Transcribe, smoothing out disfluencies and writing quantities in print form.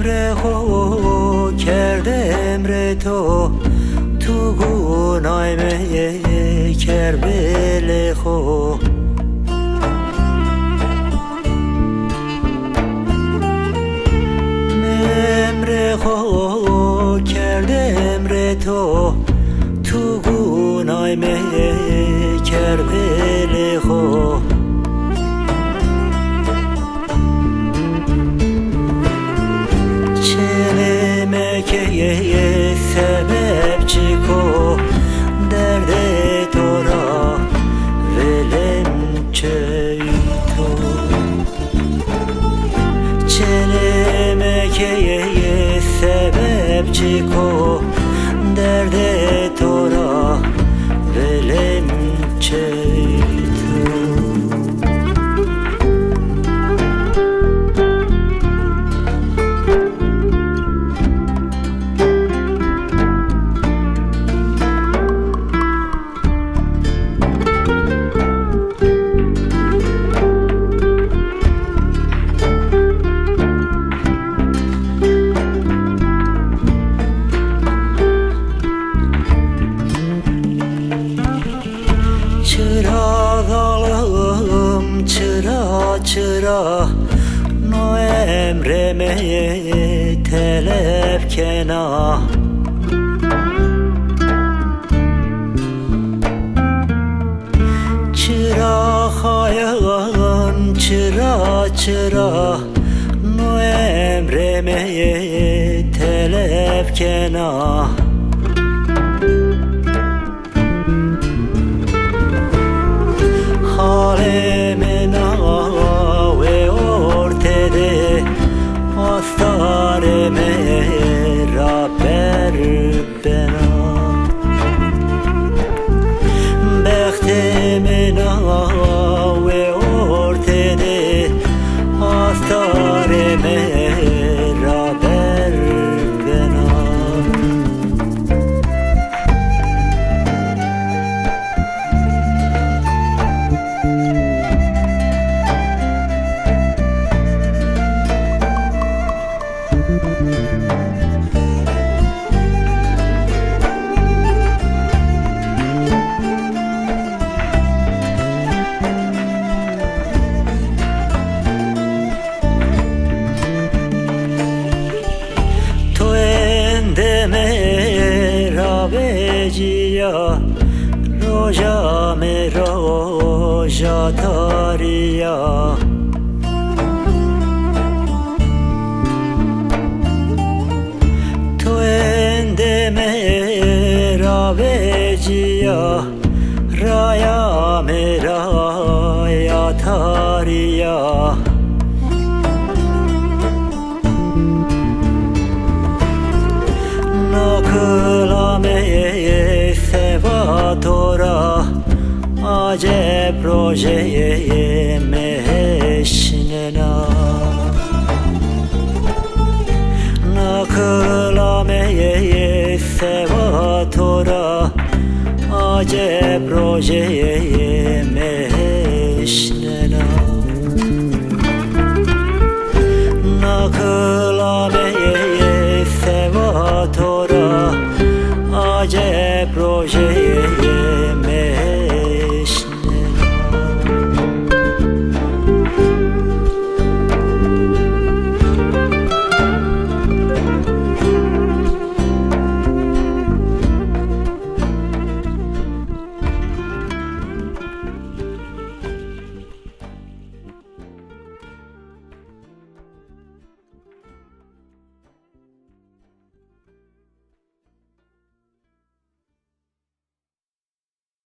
memre ho kerdemre to tu gunay me kerbele ho memre ho kerdemre to tu gunay me kerbele ho ye sebepçi ko derde tora velem çeyto çeleme ye sebepçi ko derde tora velem çeyto Çırağalım çıra çıra no emreme telepkena çıra hayal çıra çıra no emreme telepkena Halemena ve ortede astareme Rabber bena Behtemena ve ortede astareme Rabber bena Raveciya roja me roja tariya tu endeme raveciya raya me raya tariya Nakılame sevatora acep projeye meşnena Nakılame sevatora acep projeye meşnena